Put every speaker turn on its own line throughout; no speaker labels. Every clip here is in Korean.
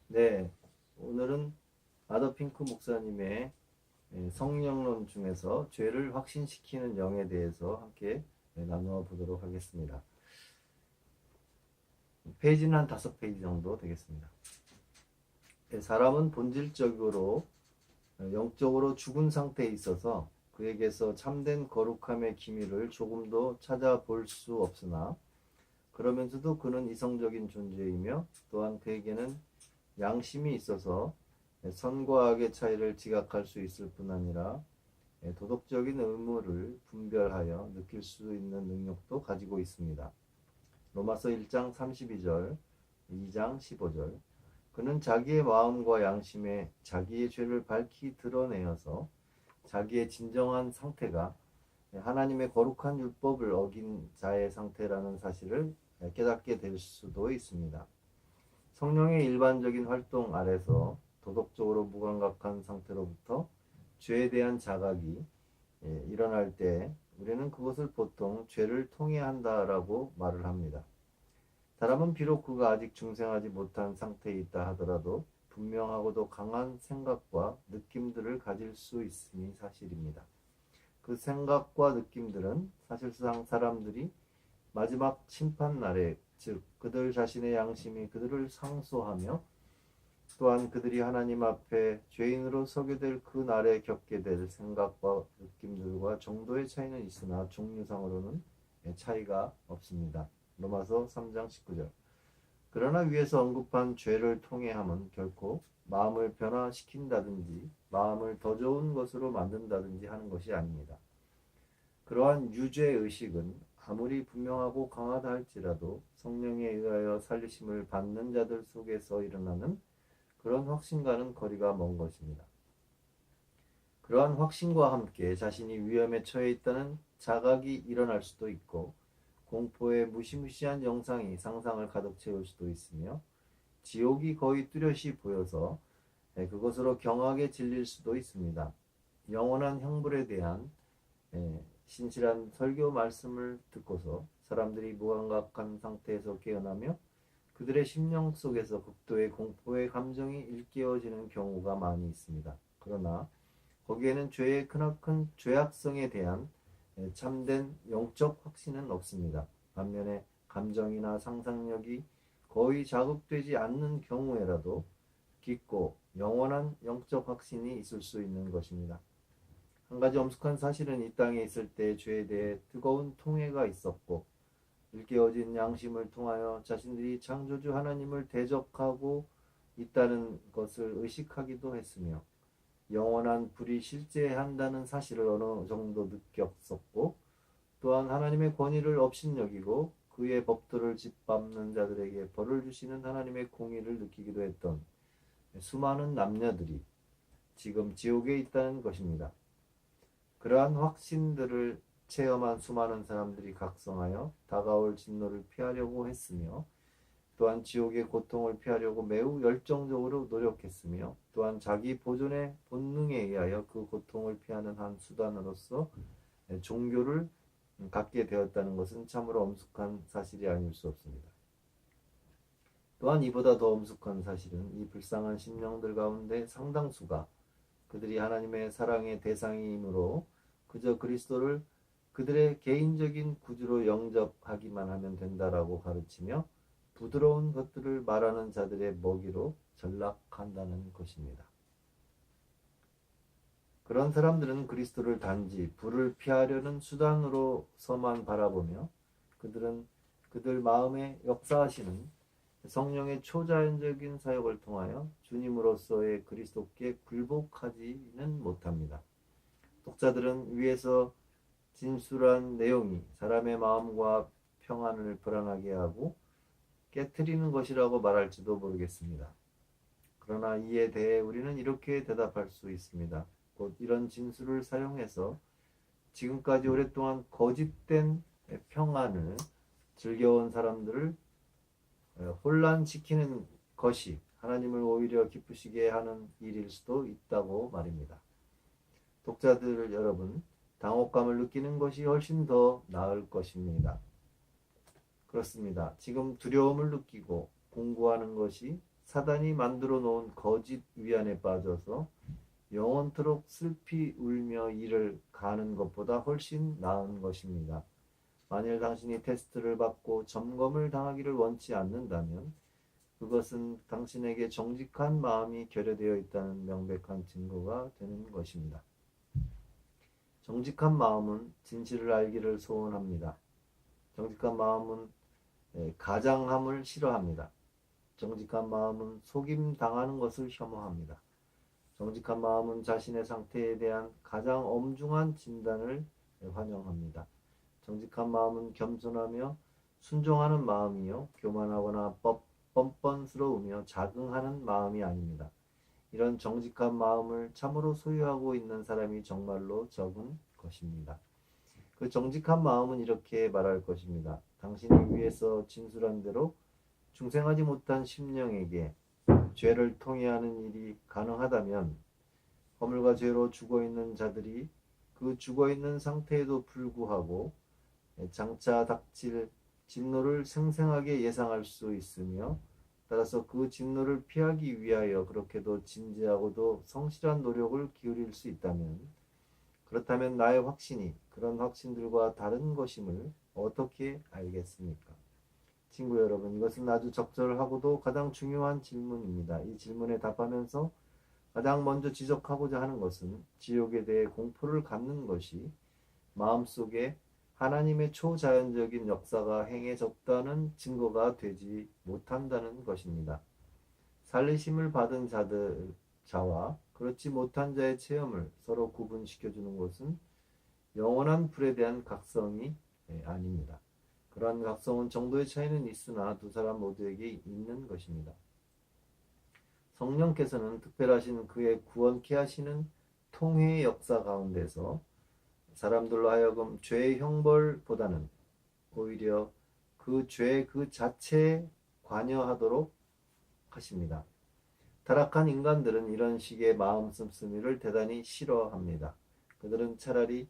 네, 오늘은 아더핑크 목사님의 성령론 중에서 죄를 확신시키는 영에 대해서 함께 나누어 보도록 하겠습니다. 페이지는 한 5페이지 정도 되겠습니다. 사람은 본질적으로 영적으로 죽은 상태에 있어서 그에게서 참된 거룩함의 기밀을 조금도 찾아볼 수 없으나 그러면서도 그는 이성적인 존재이며 또한 그에게는 양심이 있어서 선과 악의 차이를 지각할 수 있을 뿐 아니라 도덕적인 의무를 분별하여 느낄 수 있는 능력도 가지고 있습니다. 로마서 1장 32절, 2장 15절. 그는 자기의 마음과 양심에 자기의 죄를 밝히 드러내어서 자기의 진정한 상태가 하나님의 거룩한 율법을 어긴 자의 상태라는 사실을 깨닫게 될 수도 있습니다. 성령의 일반적인 활동 아래서 도덕적으로 무감각한 상태로부터 죄에 대한 자각이 일어날 때 우리는 그것을 보통 죄를 통해한다라고 말을 합니다. 사람은 비록 그가 아직 중생하지 못한 상태에 있다 하더라도 분명하고도 강한 생각과 느낌들을 가질 수 있음이 사실입니다. 그 생각과 느낌들은 사실상 사람들이 마지막 심판날에, 즉 그들 자신의 양심이 그들을 상소하며 또한 그들이 하나님 앞에 죄인으로 서게 될 그 날에 겪게 될 생각과 느낌들과 정도의 차이는 있으나 종류상으로는 차이가 없습니다. 로마서 3장 19절. 그러나 위에서 언급한 죄를 통해함은 결코 마음을 변화시킨다든지 마음을 더 좋은 것으로 만든다든지 하는 것이 아닙니다. 그러한 유죄의식은 아무리 분명하고 강하다 할지라도 성령에 의하여 살리심을 받는 자들 속에서 일어나는 그런 확신과는 거리가 먼 것입니다. 그러한 확신과 함께 자신이 위험에 처해 있다는 자각이 일어날 수도 있고 공포의 무시무시한 영상이 상상을 가득 채울 수도 있으며 지옥이 거의 뚜렷이 보여서 그것으로 경악에 질릴 수도 있습니다. 영원한 형벌에 대한 신실한 설교 말씀을 듣고서 사람들이 무감각한 상태에서 깨어나며 그들의 심령 속에서 극도의 공포의 감정이 일깨워지는 경우가 많이 있습니다. 그러나 거기에는 죄의 크나큰 죄악성에 대한 참된 영적 확신은 없습니다. 반면에 감정이나 상상력이 거의 자극되지 않는 경우에라도 깊고 영원한 영적 확신이 있을 수 있는 것입니다. 한 가지 엄숙한 사실은 이 땅에 있을 때 죄에 대해 뜨거운 통회가 있었고 일깨워진 양심을 통하여 자신들이 창조주 하나님을 대적하고 있다는 것을 의식하기도 했으며 영원한 불이 실제한다는 사실을 어느 정도 느꼈었고 또한 하나님의 권위를 업신여기고 그의 법도를 짓밟는 자들에게 벌을 주시는 하나님의 공의를 느끼기도 했던 수많은 남녀들이 지금 지옥에 있다는 것입니다. 그러한 확신들을 체험한 수많은 사람들이 각성하여 다가올 진노를 피하려고 했으며 또한 지옥의 고통을 피하려고 매우 열정적으로 노력했으며 또한 자기 보존의 본능에 의하여 그 고통을 피하는 한 수단으로서 종교를 갖게 되었다는 것은 참으로 엄숙한 사실이 아닐 수 없습니다. 또한 이보다 더 엄숙한 사실은 이 불쌍한 심령들 가운데 상당수가 그들이 하나님의 사랑의 대상이므로 그저 그리스도를 그들의 개인적인 구주로 영접하기만 하면 된다라고 가르치며 부드러운 것들을 말하는 자들의 먹이로 전락한다는 것입니다. 그런 사람들은 그리스도를 단지 불을 피하려는 수단으로서만 바라보며 그들은 그들 마음에 역사하시는 성령의 초자연적인 사역을 통하여 주님으로서의 그리스도께 굴복하지는 못합니다. 독자들은 위에서 진술한 내용이 사람의 마음과 평안을 불안하게 하고 깨트리는 것이라고 말할지도 모르겠습니다. 그러나 이에 대해 우리는 이렇게 대답할 수 있습니다. 곧 이런 진술을 사용해서 지금까지 오랫동안 거짓된 평안을 즐겨온 사람들을 혼란시키는 것이 하나님을 오히려 기쁘시게 하는 일일 수도 있다고 말입니다. 독자들 여러분, 당혹감을 느끼는 것이 훨씬 더 나을 것입니다. 그렇습니다. 지금 두려움을 느끼고 공부하는 것이 사단이 만들어 놓은 거짓 위안에 빠져서 영원토록 슬피 울며 이를 가는 것보다 훨씬 나은 것입니다. 만일 당신이 테스트를 받고 점검을 당하기를 원치 않는다면 그것은 당신에게 정직한 마음이 결여되어 있다는 명백한 증거가 되는 것입니다. 정직한 마음은 진실을 알기를 소원합니다. 정직한 마음은 가장함을 싫어합니다. 정직한 마음은 속임 당하는 것을 혐오합니다. 정직한 마음은 자신의 상태에 대한 가장 엄중한 진단을 환영합니다. 정직한 마음은 겸손하며 순종하는 마음이요 교만하거나 뻔뻔스러우며 자긍하는 마음이 아닙니다. 이런 정직한 마음을 참으로 소유하고 있는 사람이 정말로 적은 것입니다. 그 정직한 마음은 이렇게 말할 것입니다. 당신이 위에서 진술한 대로 중생하지 못한 심령에게 죄를 통해하는 일이 가능하다면 허물과 죄로 죽어있는 자들이 그 죽어있는 상태에도 불구하고 장차 닥칠 진노를 생생하게 예상할 수 있으며 따라서 그 진노를 피하기 위하여 그렇게도 진지하고도 성실한 노력을 기울일 수 있다면 그렇다면 나의 확신이 그런 확신들과 다른 것임을 어떻게 알겠습니까? 친구 여러분, 이것은 아주 적절하고도 가장 중요한 질문입니다. 이 질문에 답하면서 가장 먼저 지적하고자 하는 것은 지옥에 대해 공포를 갖는 것이 마음속에 하나님의 초자연적인 역사가 행해졌다는 증거가 되지 못한다는 것입니다. 살리심을 받은 자와 그렇지 못한 자의 체험을 서로 구분시켜주는 것은 영원한 불에 대한 각성이 아닙니다. 그러한 각성은 정도의 차이는 있으나 두 사람 모두에게 있는 것입니다. 성령께서는 특별하신 그의 구원케 하시는 통회의 역사 가운데서 사람들로 하여금 죄의 형벌보다는 오히려 그 죄 그 자체에 관여하도록 하십니다. 타락한 인간들은 이런 식의 마음 씀씀이를 대단히 싫어합니다. 그들은 차라리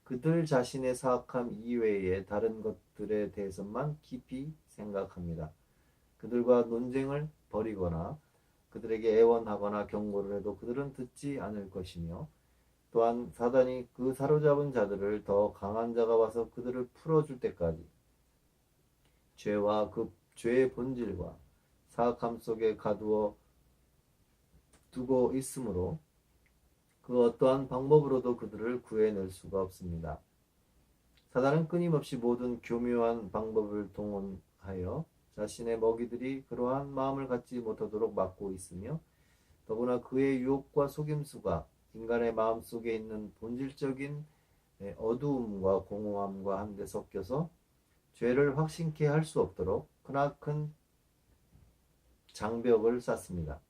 그들 자신의 사악함 이외의 다른 것들에 대해서만 깊이 생각합니다. 그들과 논쟁을 벌이거나 그들에게 애원하거나 경고를 해도 그들은 듣지 않을 것이며 또한 사단이 그 사로잡은 자들을 더 강한 자가 와서 그들을 풀어줄 때까지 죄와 그 죄의 본질과 사악함 속에 가두어 두고 있으므로 그 어떠한 방법으로도 그들을 구해낼 수가 없습니다. 사단은 끊임없이 모든 교묘한 방법을 동원하여 자신의 먹이들이 그러한 마음을 갖지 못하도록 막고 있으며 더구나 그의 유혹과 속임수가 인간의 마음속에 있는 본질적인 어두움과 공허함과 한데 섞여서 죄를 확신케 할 수 없도록 크나큰 장벽을 쌓습니다.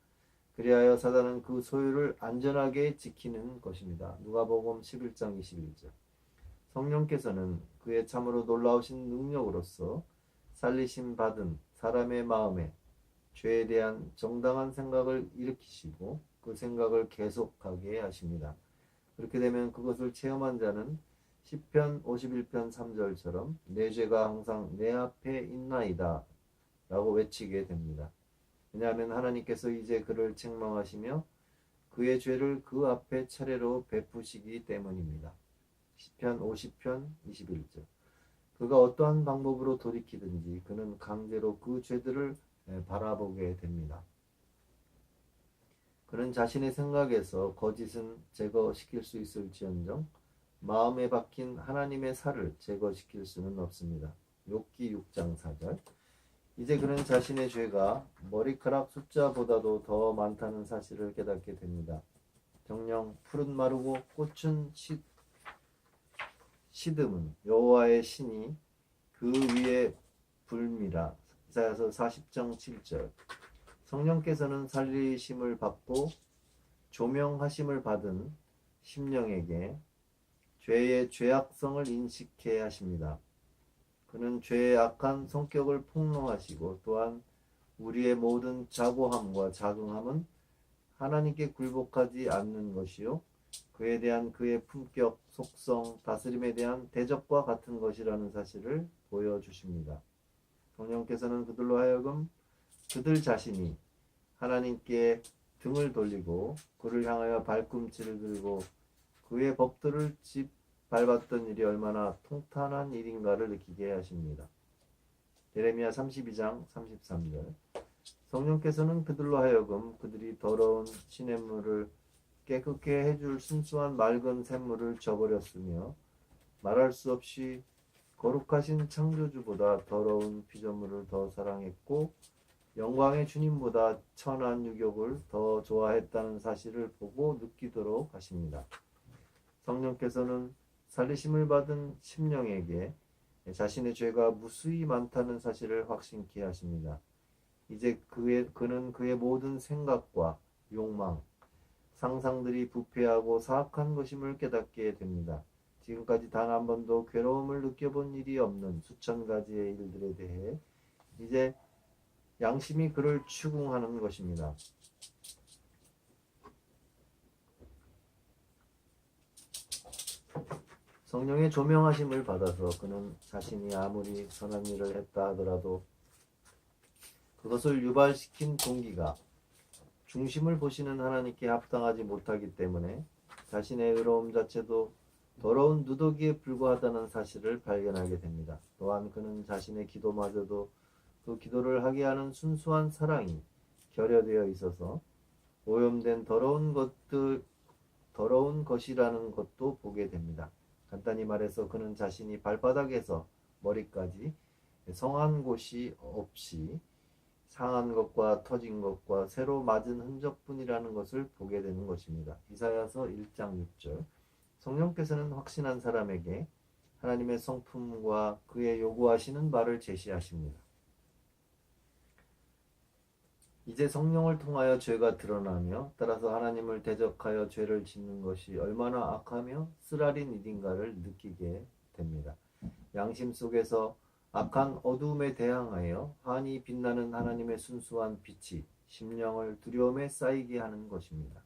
그리하여 사단은 그 소유를 안전하게 지키는 것입니다. 누가복음 11장 21절. 성령께서는 그의 참으로 놀라우신 능력으로서 살리심 받은 사람의 마음에 죄에 대한 정당한 생각을 일으키시고 그 생각을 계속하게 하십니다. 그렇게 되면 그것을 체험한 자는 시편 51편 3절처럼 내 죄가 항상 내 앞에 있나이다 라고 외치게 됩니다. 왜냐하면 하나님께서 이제 그를 책망하시며 그의 죄를 그 앞에 차례로 베푸시기 때문입니다. 시편 50편 21절. 그가 어떠한 방법으로 돌이키든지 그는 강제로 그 죄들을 바라보게 됩니다. 그는 자신의 생각에서 거짓은 제거시킬 수 있을지언정 마음에 박힌 하나님의 살을 제거시킬 수는 없습니다. 욥기 6장 4절. 이제 그는 자신의 죄가 머리카락 숫자보다도 더 많다는 사실을 깨닫게 됩니다. 정녕 푸른 마르고 꽃은 시듬은 여호와의 신이 그 위에 불미라. 이사야서 40장 7절. 성령께서는 살리심을 받고 조명하심을 받은 심령에게 죄의 죄악성을 인식해 하십니다. 그는 죄의 악한 성격을 폭로하시고 또한 우리의 모든 자고함과 자긍함은 하나님께 굴복하지 않는 것이요 그에 대한 그의 품격, 속성, 다스림에 대한 대적과 같은 것이라는 사실을 보여주십니다. 성령께서는 그들로 하여금 그들 자신이 하나님께 등을 돌리고 그를 향하여 발꿈치를 들고 그의 법들을 밟았던 일이 얼마나 통탄한 일인가를 느끼게 하십니다. 예레미야 32장 33절. 성령께서는 그들로 하여금 그들이 더러운 시냇물을 깨끗게 해줄 순수한 맑은 샘물을 저버렸으며 말할 수 없이 거룩하신 창조주보다 더러운 피조물을 더 사랑했고 영광의 주님보다 천한 유격을 더 좋아했다는 사실을 보고 느끼도록 하십니다. 성령께서는 살리심을 받은 심령에게 자신의 죄가 무수히 많다는 사실을 확신케 하십니다. 이제 그는 그의 모든 생각과 욕망, 상상들이 부패하고 사악한 것임을 깨닫게 됩니다. 지금까지 단 한 번도 괴로움을 느껴본 일이 없는 수천 가지의 일들에 대해 이제 양심이 그를 추궁하는 것입니다. 성령의 조명하심을 받아서 그는 자신이 아무리 선한 일을 했다 하더라도 그것을 유발시킨 동기가 중심을 보시는 하나님께 합당하지 못하기 때문에 자신의 의로움 자체도 더러운 누더기에 불과하다는 사실을 발견하게 됩니다. 또한 그는 자신의 기도마저도 그 기도를 하게 하는 순수한 사랑이 결여되어 있어서 오염된 더러운 것이라는 것도 보게 됩니다. 간단히 말해서 그는 자신이 발바닥에서 머리까지 성한 곳이 없이 상한 것과 터진 것과 새로 맞은 흔적뿐이라는 것을 보게 되는 것입니다. 이사야서 1장 6절. 성령께서는 확신한 사람에게 하나님의 성품과 그의 요구하시는 바를 제시하십니다. 이제 성령을 통하여 죄가 드러나며 따라서 하나님을 대적하여 죄를 짓는 것이 얼마나 악하며 쓰라린 일인가를 느끼게 됩니다. 양심 속에서 악한 어두움에 대항하여 환히 빛나는 하나님의 순수한 빛이 심령을 두려움에 쌓이게 하는 것입니다.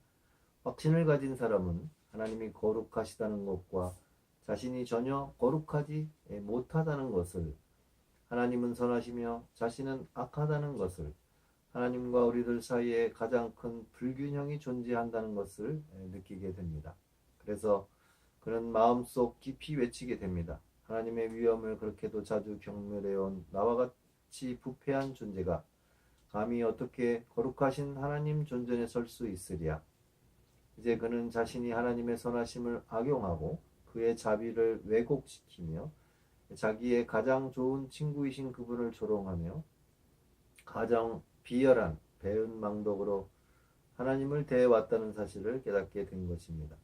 확신을 가진 사람은 하나님이 거룩하시다는 것과 자신이 전혀 거룩하지 못하다는 것을, 하나님은 선하시며 자신은 악하다는 것을, 하나님과 우리들 사이에 가장 큰 불균형이 존재한다는 것을 느끼게 됩니다. 그래서 그는 마음속 깊이 외치게 됩니다. 하나님의 위엄을 그렇게도 자주 경멸해온 나와 같이 부패한 존재가 감히 어떻게 거룩하신 하나님 존전에 설 수 있으랴. 이제 그는 자신이 하나님의 선하심을 악용하고 그의 자비를 왜곡시키며 자기의 가장 좋은 친구이신 그분을 조롱하며 가장 비열한 배은망덕으로 하나님을 대해왔다는 사실을 깨닫게 된 것입니다.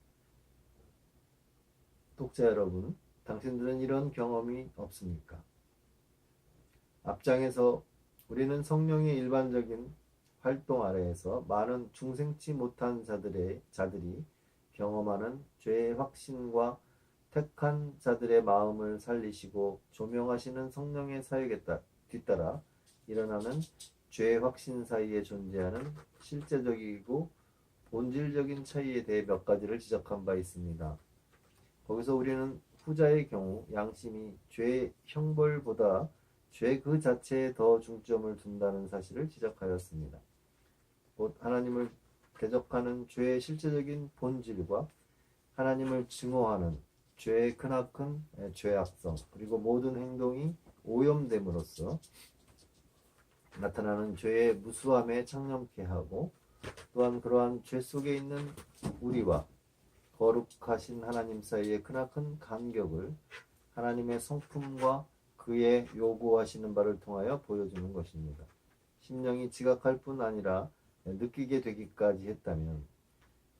독자 여러분, 당신들은 이런 경험이 없습니까? 앞장에서 우리는 성령의 일반적인 활동 아래에서 많은 중생치 못한 자들이 경험하는 죄의 확신과 택한 자들의 마음을 살리시고 조명하시는 성령의 사역에 뒤따라 일어나는 죄의 확신 사이에 존재하는 실제적이고 본질적인 차이에 대해 몇 가지를 지적한 바 있습니다. 거기서 우리는 후자의 경우 양심이 죄의 형벌보다 죄 그 자체에 더 중점을 둔다는 사실을 지적하였습니다. 곧 하나님을 대적하는 죄의 실제적인 본질과 하나님을 증오하는 죄의 크나큰 죄악성, 그리고 모든 행동이 오염됨으로써 나타나는 죄의 무수함에 창념케 하고, 또한 그러한 죄 속에 있는 우리와 거룩하신 하나님 사이의 크나큰 간격을 하나님의 성품과 그의 요구하시는 바를 통하여 보여주는 것입니다. 심령이 지각할 뿐 아니라 느끼게 되기까지 했다면,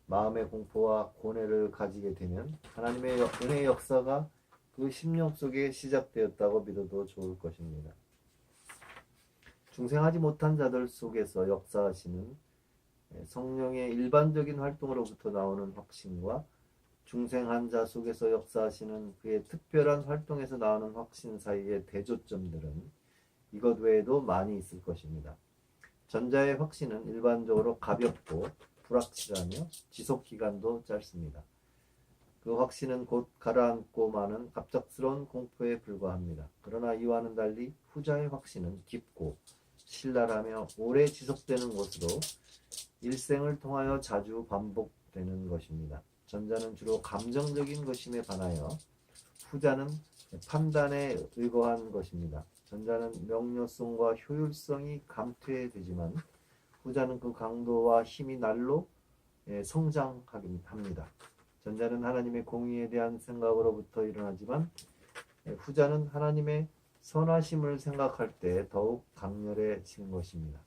마음의 공포와 고뇌를 가지게 되면 하나님의 은혜의 역사가 그 심령 속에 시작되었다고 믿어도 좋을 것입니다. 중생하지 못한 자들 속에서 역사하시는 성령의 일반적인 활동으로부터 나오는 확신과 중생한 자 속에서 역사하시는 그의 특별한 활동에서 나오는 확신 사이의 대조점들은 이것 외에도 많이 있을 것입니다. 전자의 확신은 일반적으로 가볍고 불확실하며 지속기간도 짧습니다. 그 확신은 곧 가라앉고 마는 갑작스러운 공포에 불과합니다. 그러나 이와는 달리 후자의 확신은 깊고 신랄하며 오래 지속되는 것으로 일생을 통하여 자주 반복되는 것입니다. 전자는 주로 감정적인 것임에 반하여 후자는 판단에 의거한 것입니다. 전자는 명료성과 효율성이 감퇴되지만 후자는 그 강도와 힘이 날로 성장합니다. 전자는 하나님의 공의에 대한 생각으로부터 일어나지만 후자는 하나님의 선하심을 생각할 때 더욱 강렬해지는 것입니다.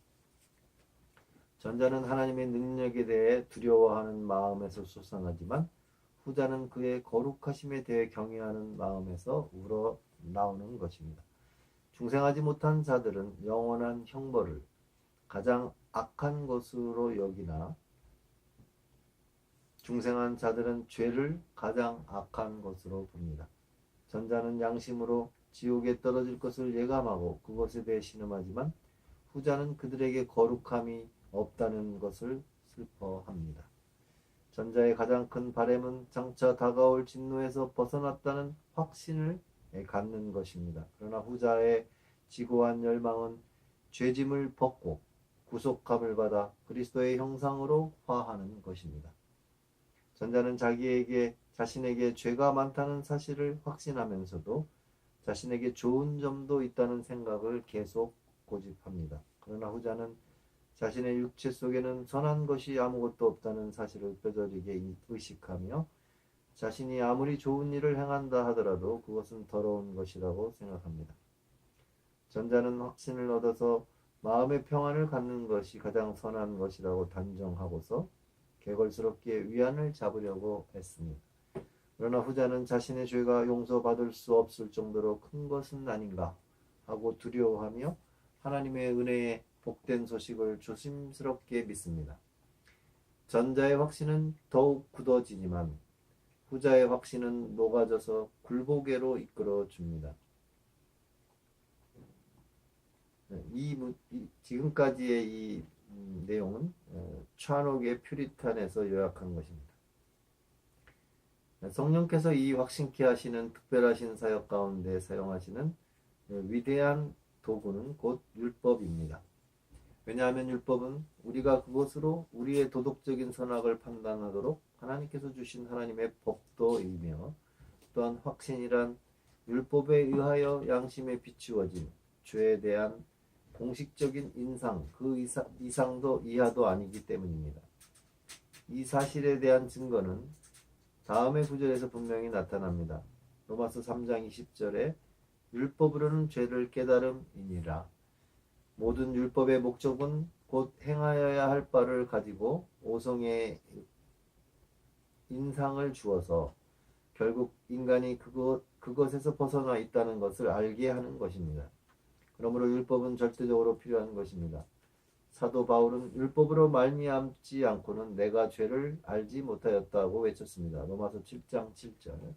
전자는 하나님의 능력에 대해 두려워하는 마음에서 솟아나지만 후자는 그의 거룩하심에 대해 경외하는 마음에서 우러나오는 것입니다. 중생하지 못한 자들은 영원한 형벌을 가장 악한 것으로 여기나 중생한 자들은 죄를 가장 악한 것으로 봅니다. 전자는 양심으로 지옥에 떨어질 것을 예감하고 그것에 대해 신음하지만 후자는 그들에게 거룩함이 없다는 것을 슬퍼합니다. 전자의 가장 큰 바람은 장차 다가올 진노에서 벗어났다는 확신을 갖는 것입니다. 그러나 후자의 지고한 열망은 죄짐을 벗고 구속함을 받아 그리스도의 형상으로 화하는 것입니다. 전자는 자신에게 죄가 많다는 사실을 확신하면서도 자신에게 좋은 점도 있다는 생각을 계속 고집합니다. 그러나 후자는 자신의 육체 속에는 선한 것이 아무것도 없다는 사실을 뼈저리게 의식하며 자신이 아무리 좋은 일을 행한다 하더라도 그것은 더러운 것이라고 생각합니다. 전자는 확신을 얻어서 마음의 평안을 갖는 것이 가장 선한 것이라고 단정하고서 개걸스럽게 위안을 잡으려고 했습니다. 그러나 후자는 자신의 죄가 용서받을 수 없을 정도로 큰 것은 아닌가 하고 두려워하며 하나님의 은혜에 복된 소식을 조심스럽게 믿습니다. 전자의 확신은 더욱 굳어지지만 후자의 확신은 녹아져서 굴복에로 이끌어 줍니다. 지금까지의 이 내용은 차녹의 퓨리탄에서 요약한 것입니다. 성령께서 이 확신케 하시는 특별하신 사역 가운데 사용하시는 위대한 도구는 곧 율법입니다. 왜냐하면 율법은 우리가 그것으로 우리의 도덕적인 선악을 판단하도록 하나님께서 주신 하나님의 법도이며 또한 확신이란 율법에 의하여 양심에 비추어진 죄에 대한 공식적인 인상, 그 이상도 이하도 아니기 때문입니다. 이 사실에 대한 증거는 다음의 구절에서 분명히 나타납니다. 로마서 3장 20절에 율법으로는 죄를 깨달음이니라. 모든 율법의 목적은 곧 행하여야 할 바를 가지고 오성의 인상을 주어서 결국 인간이 그것에서 벗어나 있다는 것을 알게 하는 것입니다. 그러므로 율법은 절대적으로 필요한 것입니다. 사도 바울은 율법으로 말미암지 않고는 내가 죄를 알지 못하였다고 외쳤습니다. 로마서 7장 7절.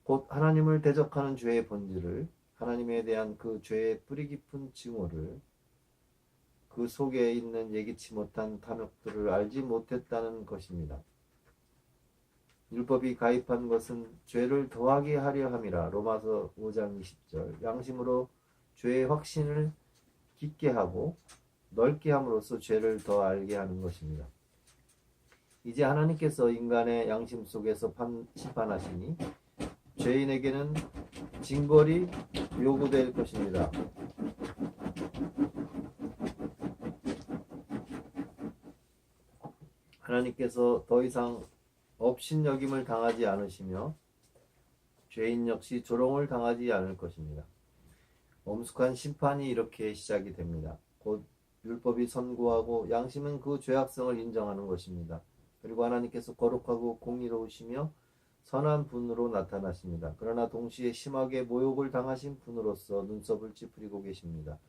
곧 하나님을 대적하는 죄의 본질을, 하나님에 대한 그 죄의 뿌리 깊은 징후를, 그 속에 있는 예기치 못한 탐욕들을 알지 못했다는 것입니다. 율법이 가입한 것은 죄를 더하게 하려 함이라. 로마서 5장 20절. 양심으로 죄의 확신을 깊게 하고 넓게 함으로써 죄를 더 알게 하는 것입니다. 이제 하나님께서 인간의 양심 속에서 심판하시니 죄인에게는 징벌이 요구될 것입니다. 하나님께서 더 이상 업신여김을 당하지 않으시며 죄인 역시 조롱을 당하지 않을 것입니다. 엄숙한 심판이 이렇게 시작이 됩니다. 곧 율법이 선고하고 양심은 그 죄악성을 인정하는 것입니다. 그리고 하나님께서 거룩하고 공의로우시며 선한 분으로 나타나십니다. 그러나 동시에 심하게 모욕을 당하신 분으로서 눈썹을 찌푸리고 계십니다.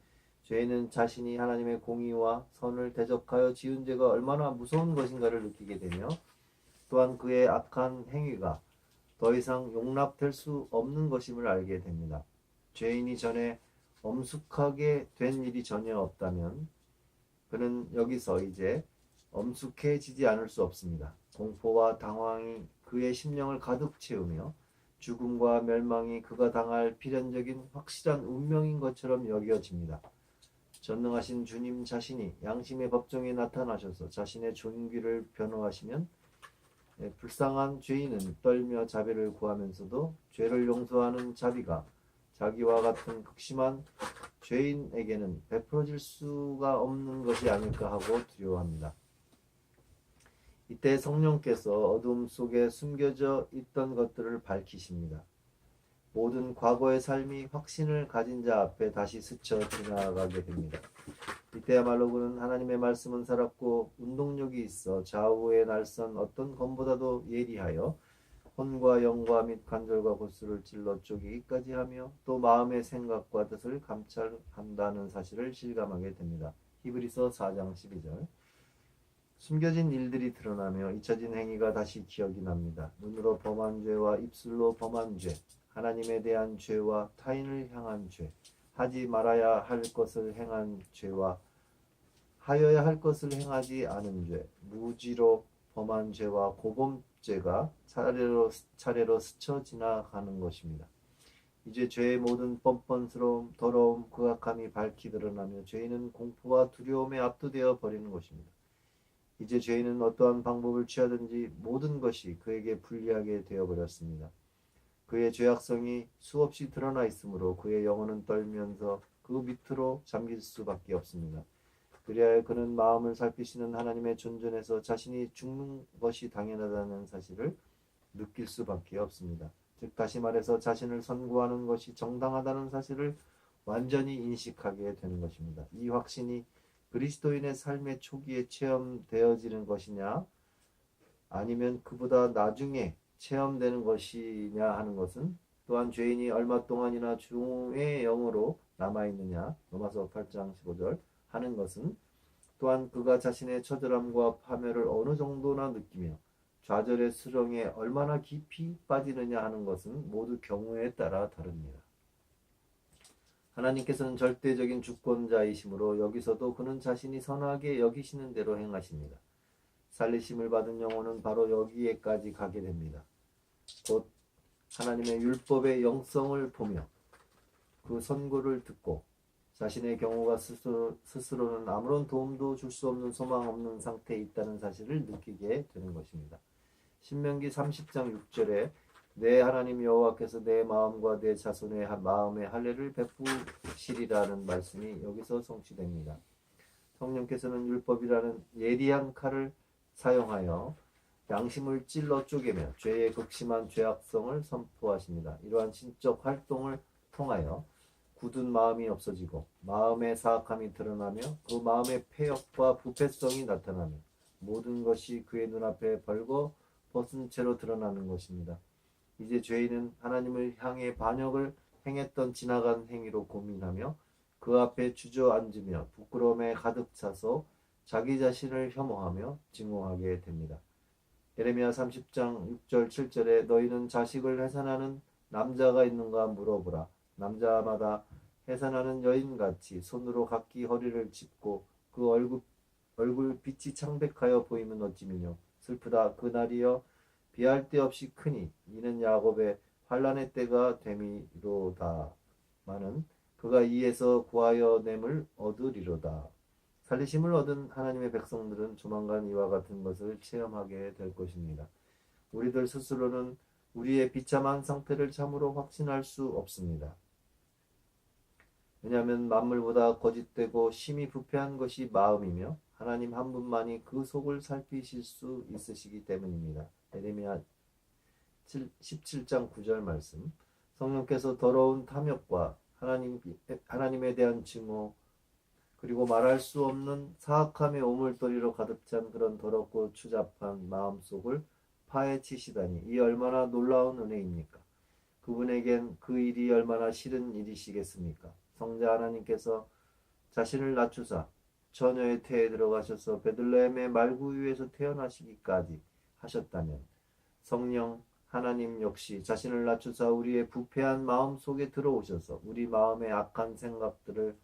죄인은 자신이 하나님의 공의와 선을 대적하여 지은 죄가 얼마나 무서운 것인가를 느끼게 되며 또한 그의 악한 행위가 더 이상 용납될 수 없는 것임을 알게 됩니다. 죄인이 전에 엄숙하게 된 일이 전혀 없다면 그는 여기서 이제 엄숙해지지 않을 수 없습니다. 공포와 당황이 그의 심령을 가득 채우며 죽음과 멸망이 그가 당할 필연적인 확실한 운명인 것처럼 여겨집니다. 전능하신 주님 자신이 양심의 법정에 나타나셔서 자신의 존귀를 변호하시면 불쌍한 죄인은 떨며 자비를 구하면서도 죄를 용서하는 자비가 자기와 같은 극심한 죄인에게는 베풀어질 수가 없는 것이 아닐까 하고 두려워합니다. 이때 성령께서 어둠 속에 숨겨져 있던 것들을 밝히십니다. 모든 과거의 삶이 확신을 가진 자 앞에 다시 스쳐 지나가게 됩니다. 이때야말로 그는 하나님의 말씀은 살았고 운동력이 있어 좌우에 날선 어떤 검보다도 예리하여 혼과 영과 및 관절과 골수를 찔러 쪼개기까지 하며 또 마음의 생각과 뜻을 감찰한다는 사실을 실감하게 됩니다. 히브리서 4장 12절. 숨겨진 일들이 드러나며 잊혀진 행위가 다시 기억이 납니다. 눈으로 범한 죄와 입술로 범한 죄, 하나님에 대한 죄와 타인을 향한 죄, 하지 말아야 할 것을 행한 죄와 하여야 할 것을 행하지 않은 죄, 무지로 범한 죄와 고범죄가 차례로 스쳐 지나가는 것입니다. 이제 죄의 모든 뻔뻔스러움, 더러움, 극악함이 밝히 드러나며 죄인은 공포와 두려움에 압도되어 버리는 것입니다. 이제 죄인은 어떠한 방법을 취하든지 모든 것이 그에게 불리하게 되어버렸습니다. 그의 죄악성이 수없이 드러나 있으므로 그의 영혼은 떨면서 그 밑으로 잠길 수밖에 없습니다. 그리하여 그는 마음을 살피시는 하나님의 존전에서 자신이 죽는 것이 당연하다는 사실을 느낄 수밖에 없습니다. 즉 다시 말해서 자신을 선고하는 것이 정당하다는 사실을 완전히 인식하게 되는 것입니다. 이 확신이 그리스도인의 삶의 초기에 체험되어지는 것이냐 아니면 그보다 나중에 체험되는 것이냐 하는 것은 또한 죄인이 얼마 동안이나 중의 영으로 남아있느냐 로마서 8장 15절 하는 것은 또한 그가 자신의 처절함과 파멸을 어느 정도나 느끼며 좌절의 수렁에 얼마나 깊이 빠지느냐 하는 것은 모두 경우에 따라 다릅니다. 하나님께서는 절대적인 주권자이시므로 여기서도 그는 자신이 선하게 여기시는 대로 행하십니다. 살리심을 받은 영혼은 바로 여기에까지 가게 됩니다. 곧 하나님의 율법의 영성을 보며 그 선고를 듣고 자신의 경우가 스스로는 아무런 도움도 줄 수 없는 소망 없는 상태에 있다는 사실을 느끼게 되는 것입니다. 신명기 30장 6절에 내 하나님 여호와께서 내 마음과 내 자손의 마음의 할례를 베푸시리라는 말씀이 여기서 성취됩니다. 성령께서는 율법이라는 예리한 칼을 사용하여 양심을 찔러 쪼개며 죄의 극심한 죄악성을 선포하십니다. 이러한 신적 활동을 통하여 굳은 마음이 없어지고 마음의 사악함이 드러나며 그 마음의 패역과 부패성이 나타나며 모든 것이 그의 눈앞에 벌거 벗은 채로 드러나는 것입니다. 이제 죄인은 하나님을 향해 반역을 행했던 지나간 행위로 고민하며 그 앞에 주저앉으며 부끄러움에 가득 차서 자기 자신을 혐오하며 증오하게 됩니다. 예레미야 30장 6절 7절에 너희는 자식을 해산하는 남자가 있는가 물어보라. 남자마다 해산하는 여인같이 손으로 각기 허리를 짚고 그 얼굴 빛이 창백하여 보이면 어찌미뇨. 슬프다 그날이여 비할 데 없이 크니 이는 야곱의 환난의 때가 됨이로다. 마는 그가 이에서 구하여 냄을 얻으리로다. 살리심을 얻은 하나님의 백성들은 조만간 이와 같은 것을 체험하게 될 것입니다. 우리들 스스로는 우리의 비참한 상태를 참으로 확신할 수 없습니다. 왜냐하면 만물보다 거짓되고 심히 부패한 것이 마음이며 하나님 한 분만이 그 속을 살피실 수 있으시기 때문입니다. 예레미야 17장 9절 말씀. 성령께서 더러운 탐욕과 하나님에 대한 증오 그리고 말할 수 없는 사악함의 오물더리로 가득 찬 그런 더럽고 추잡한 마음속을 파헤치시다니 이 얼마나 놀라운 은혜입니까? 그분에겐 그 일이 얼마나 싫은 일이시겠습니까? 성자 하나님께서 자신을 낮추사 처녀의 태에 들어가셔서 베들레헴의 말구유에서 태어나시기까지 하셨다면 성령 하나님 역시 자신을 낮추사 우리의 부패한 마음 속에 들어오셔서 우리 마음의 악한 생각들을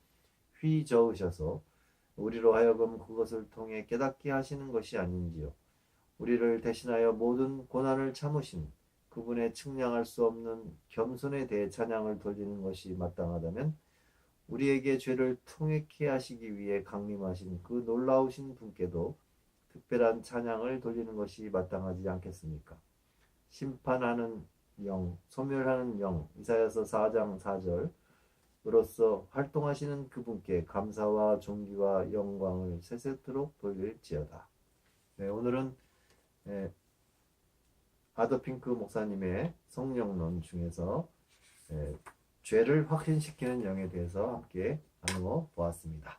휘저으셔서 우리로 하여금 그것을 통해 깨닫게 하시는 것이 아닌지요. 우리를 대신하여 모든 고난을 참으신 그분의 측량할 수 없는 겸손에 대해 찬양을 돌리는 것이 마땅하다면 우리에게 죄를 통했게 하시기 위해 강림하신 그 놀라우신 분께도 특별한 찬양을 돌리는 것이 마땅하지 않겠습니까? 심판하는 영, 소멸하는 영, 이사야서 4장 4절으로서 활동하시는 그분께 감사와 존귀와 영광을 세세토록 돌릴지어다. 네, 오늘은 아더핑크 목사님의 성령론 중에서 죄를 확신시키는 영에 대해서 함께 나누어 보았습니다.